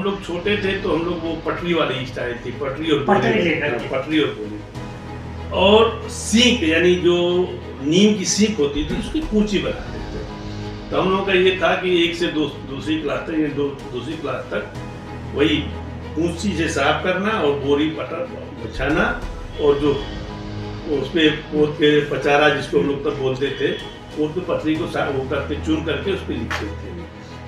हम लोग छोटे थे तो हम लोग वो पटरी वाली स्टाइल थी, पटरी और गोली और सीख यानी जो नीम की सीख होती थी उसकी कूची बनाते थे। तो हम लोगों का ये था कि एक से दूसरी क्लास तक दूसरी क्लास तक वही कूची से साफ करना और बोरी पटर बिछाना और जो उस पे पोत के पचारा जिसको हम लोग तब बोलते थे, पोत के पटरी को वो करके चूर करके उस पर लिखते थे।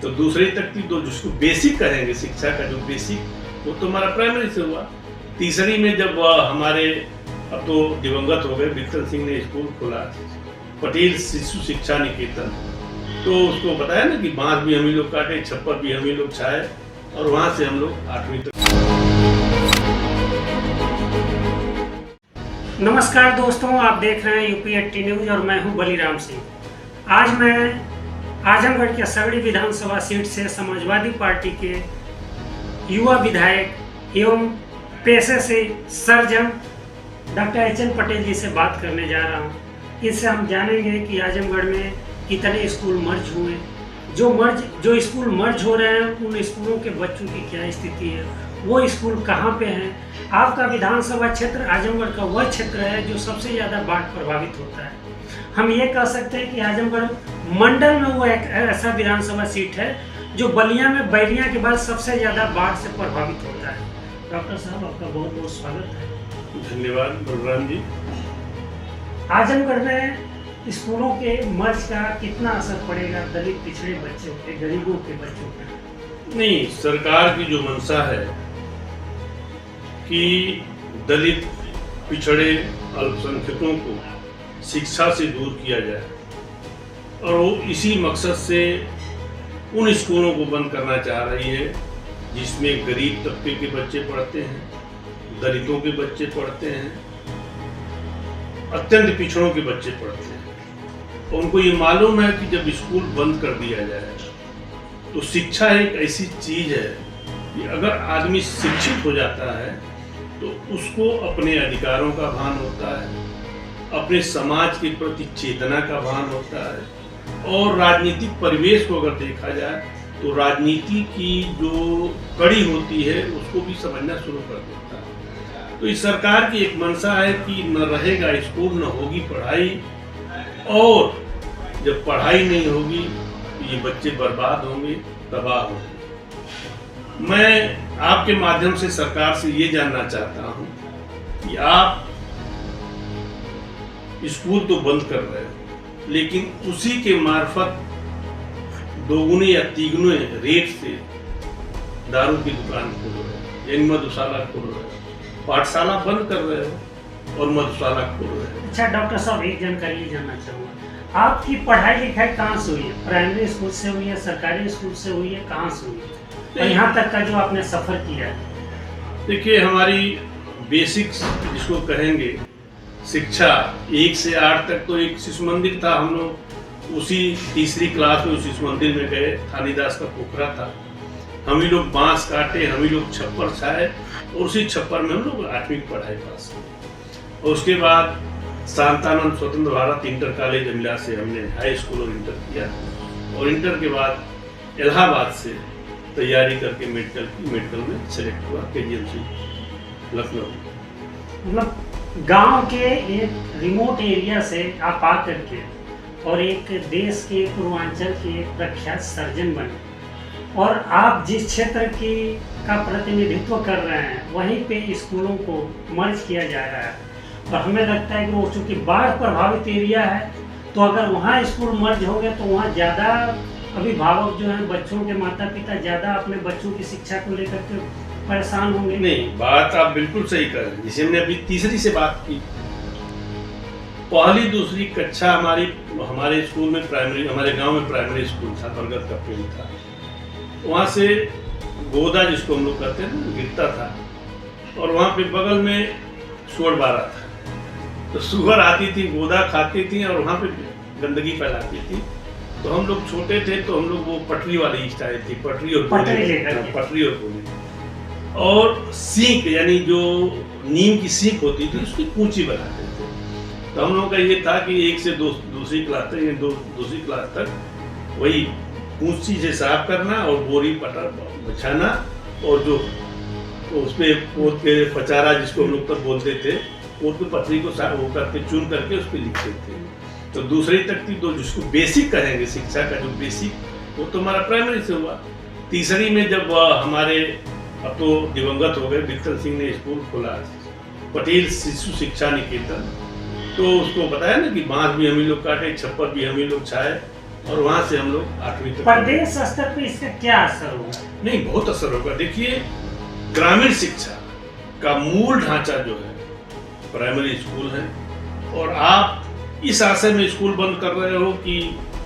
तो दूसरी तक की तो जिसको बेसिक कहेंगे शिक्षा का जो बेसिक वो तो हमारा प्राइमरी से हुआ। तीसरी में जब हमारे अब तो दिवंगत हो गए बिक्टर सिंह ने स्कूल खोला पटेल शिशु शिक्षा निकेतन, तो उसको बताया ना कि बांस भी हम ही लोग काटे, छप्पर भी हम ही लोग छाए और वहां से हम लोग 8वीं तक। नमस्कार दोस्तों, आप देख रहे हैं यूपी 80 न्यूज और मैं हूं बलीराम सिंह। आज मैं आजमगढ़ के सगड़ी विधानसभा सीट से समाजवादी पार्टी के युवा विधायक एवं पेशे से सर्जन डॉक्टर एच.एन. पटेल जी से बात करने जा रहा हूं। इससे हम जानेंगे कि आजमगढ़ में कितने स्कूल मर्ज हुए, जो स्कूल मर्ज हो रहे हैं उन स्कूलों के बच्चों की क्या स्थिति है, वो स्कूल कहाँ पे हैं। आपका विधानसभा क्षेत्र आजमगढ़ का वह क्षेत्र है जो सबसे ज़्यादा बाढ़ प्रभावित होता है। हम ये कह सकते हैं कि आजमगढ़ मंडल में वो एक ऐसा विधानसभा सीट है जो बलिया में बैरिया के बाद सबसे ज़्यादा बाढ़ से प्रभावित होता है। डॉक्टर साहब, आपका बहुत बहुत स्वागत है। धन्यवाद बलराम जी। आजमगढ़ में स्कूलों के मर्ज का कितना असर पड़ेगा दलित पिछड़े बच्चों पे, गरीबों के बच्चों पे? नहीं, सरकार की जो मंशा है कि दलित पिछड़े अल्पसंख्यकों को शिक्षा से दूर किया जाए और वो इसी मकसद से उन स्कूलों को बंद करना चाह रही है जिसमें गरीब तबके के बच्चे पढ़ते हैं, दलितों के बच्चे पढ़ते हैं, अत्यंत पिछड़ों के बच्चे पढ़ते हैं। उनको ये मालूम है कि जब स्कूल बंद कर दिया जाए तो शिक्षा एक ऐसी चीज है कि अगर आदमी शिक्षित हो जाता है तो उसको अपने अधिकारों का भान होता है, अपने समाज के प्रति चेतना का भान होता है और राजनीतिक परिवेश को अगर देखा जाए तो राजनीति की जो कड़ी होती है उसको भी समझना शुरू कर देता है। तो इस सरकार की एक मंशा है कि न रहेगा स्कूल, न होगी पढ़ाई, और जब पढ़ाई नहीं होगी तो ये बच्चे बर्बाद होंगे, तबाह होंगे। मैं आपके माध्यम से सरकार से ये जानना चाहता हूँ कि आप स्कूल तो बंद कर रहे हो लेकिन उसी के मार्फत दोगुने या तिगुने रेट से दारू की दुकान खोल रहे हो, यानी मधुशाला खोल रहे हो, पाठशाला बंद कर रहे हो और मधुशाला खोल रहे हो। अच्छा डॉक्टर साहब, एक जानकारी जानना चाहूँगा, आपकी पढ़ाई लिखाई कहाँ से हुई है? प्राइमरी स्कूल से हुई है, सरकारी स्कूल से हुई है, कहाँ से हुई है और यहाँ तक का जो आपने सफर किया है? देखिए, हमारी बेसिक्स जिसको कहेंगे शिक्षा 1 से 8 तक तो एक शिशु मंदिर था। हम लोग उसी तीसरी क्लास में उस शिशु मंदिर में गए, थानीदास का पोखरा था, हम ही लोग बांस काटे, हम ही लोग छप्पर छाए और उसी छप्पर में हम लोग 8वीं की पढ़ाई पास की। और उसके बाद शांतानंद स्वतंत्र भारत इंटर कॉलेज अमिला से हमने हाई स्कूल और इंटर किया और इंटर के बाद इलाहाबाद से तैयारी करके मेडिकल में सेलेक्ट हुआ KGMC लखनऊ। मतलब गांव के एक रिमोट एरिया से आप आकर के और एक देश के पूर्वांचल के एक प्रख्यात सर्जन बने और आप जिस क्षेत्र की का प्रतिनिधित्व कर रहे हैं वहीं पे स्कूलों को मर्ज किया जा रहा है। और हमें लगता है कि वो चूँकि बाढ़ प्रभावित एरिया है तो अगर वहाँ स्कूल मर्ज हो गया तो वहाँ ज़्यादा अभिभावक जो हैं, बच्चों के माता पिता ज़्यादा अपने बच्चों की शिक्षा को लेकर के परेशान होंगे। नहीं, बात आप बिल्कुल सही कर रहे हैं। जैसे हमने अभी तीसरी से बात की, पहली दूसरी कक्षा हमारे स्कूल में प्राइमरी, हमारे गांव में प्राइमरी स्कूल था, बरगद का पेड़ था, वहाँ से गोदा जिसको हम लोग कहते हैं ना गिरता था और वहाँ पे बगल में सुअर बारा था, तो सुअर आती थी, गोदा खाती थी और वहाँ पे गंदगी फैलाती थी। तो हम लोग छोटे थे तो हम लोग वो पटरी वाली स्टाइल थी, पटरी और गोली और सीख यानी जो नीम की सीख होती थी उसकी कूची बनाते थे। तो हम लोगों का ये था कि 1 से दूसरी क्लास तक दूसरी क्लास तक वही कूची से साफ करना और बोरी पटर बिछाना और जो उस पे पोत के पचारा जिसको हम लोग तब बोलते थे, पोत के पटरी को वो करके चुन करके उस पर लिखते थे। तो दूसरी तक थी, तो जिसको बेसिक कहेंगे शिक्षा का जो बेसिक, वो तो हमारा प्राइमरी से हुआ। तीसरी में जब हमारे अब तो दिवंगत हो गए विक्टर सिंह ने स्कूल खोला, पटेल शिशु शिक्षा निकेतन, तो उसको बताया ना कि बांस भी हम ही लोग काटे, छप्पर भी हम ही लोग छाए, और वहां से हम लोग 8वीं तक। प्रदेश स्तर पे इसका क्या असर होगा? नहीं, बहुत असर होगा। देखिए, ग्रामीण शिक्षा का मूल ढांचा जो है प्राइमरी स्कूल है, और आप इस आशय में स्कूल बंद कर रहे हो कि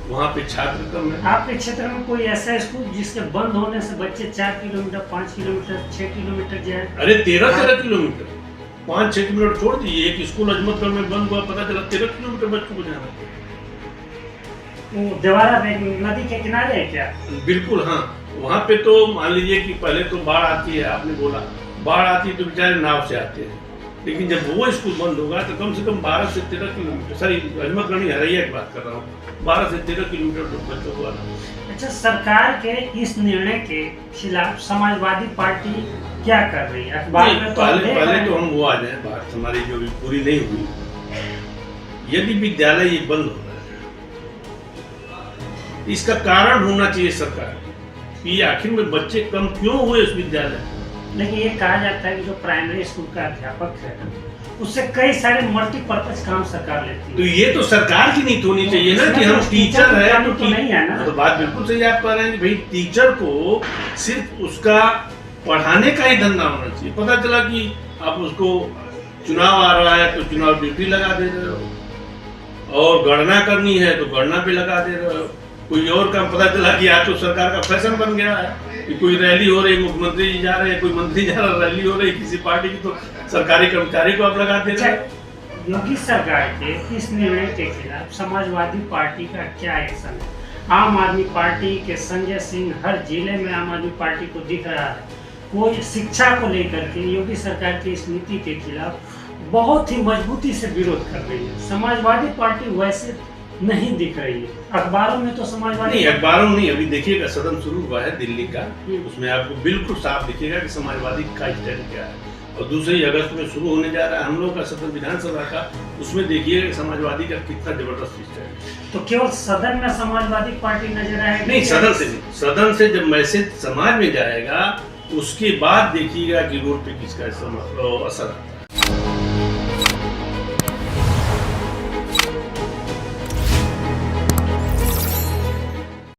वहाँ पे छात्र कम है। आपके क्षेत्र में कोई ऐसा स्कूल जिसके बंद होने से बच्चे 4 किलोमीटर, 5 किलोमीटर, 6 किलोमीटर जाए? अरे 13 किलोमीटर, 5-6 किलोमीटर छोड़ दीजिए। एक स्कूल अजमतगढ़ में बंद हुआ, पता चला 13 किलोमीटर बच्चों को जाना। वो देवारा नदी के किनारे है क्या? बिल्कुल, हाँ। वहाँ पे तो मान लीजिए कि पहले तो बाढ़ आती है, आपने बोला बाढ़ आती है तो बेचारे नाव से आते हैं, लेकिन जब वो स्कूल बंद होगा तो कम से कम 12 से 13 किलोमीटर, सॉरी अजमतगढ़ नहीं, हरैया की बात कर रहा हूँ, 12 से 13 किलोमीटर तो बच्चों को आना। अच्छा, सरकार के इस निर्णय के खिलाफ समाजवादी पार्टी क्या कर रही है? अखबार में तो पहले तो हम वो आ जाए, बात हमारी जो भी पूरी नहीं हुई। यदि विद्यालय ये बंद हो रहा है, इसका कारण होना चाहिए सरकार कि आखिर में बच्चे कम क्यों हुए उस विद्यालय। लेकिन ये कहा जाता है कि जो प्राइमरी स्कूल का अध्यापक है उससे कई सारे मल्टीपर्पज काम सरकार लेती है। तो ये तो सरकार की नीति होनी चाहिए ना कि हम टीचर है तो नहीं है ना। तो बात बिल्कुल सही आप कह रहे हैं कि भाई टीचर को सिर्फ उसका पढ़ाने का ही धंधा होना चाहिए। पता चला कि आप उसको चुनाव आ रहा है तो चुनाव ड्यूटी लगा दे रहे हो, और गणना करनी है तो गणना पे लगा दे रहे हो। कोई और काम पता चला कि आज तो सरकार का फैशन बन गया है कि कोई रैली हो रही, मुख्यमंत्री जी जा रहे हैं, कोई मंत्री जा रहा, रैली हो रही किसी पार्टी की, तो सरकारी कर्मचारी को आप लगा दे रहे हैं। योगी सरकार के इस निर्णय के खिलाफ समाजवादी पार्टी का क्या एक्शन है? आम आदमी पार्टी के संजय सिंह हर जिले में आम आदमी पार्टी को दिख रहा है, कोई शिक्षा को लेकर के योगी सरकार की इस नीति के खिलाफ बहुत ही मजबूती से विरोध कर रही है। समाजवादी पार्टी वैसे नहीं दिख रही है। अखबारों में तो समाजवादी नहीं, अखबारों नहीं, अभी देखिएगा सदन शुरू हुआ है दिल्ली का, उसमें आपको बिल्कुल साफ दिखेगा कि समाजवादी का स्टैंड क्या है। और 2 अगस्त में शुरू होने जा रहा है हम लोग का सदन विधानसभा का, उसमें देखिएगा समाजवादी का कितना जबरदस्त स्टैंड है। तो केवल सदन में समाजवादी पार्टी नजर आएगी? नहीं, सदन से नहीं, सदन से जब मैसेज समाज में जाएगा उसके बाद देखिएगा कि रोड पे किसका असर आता है।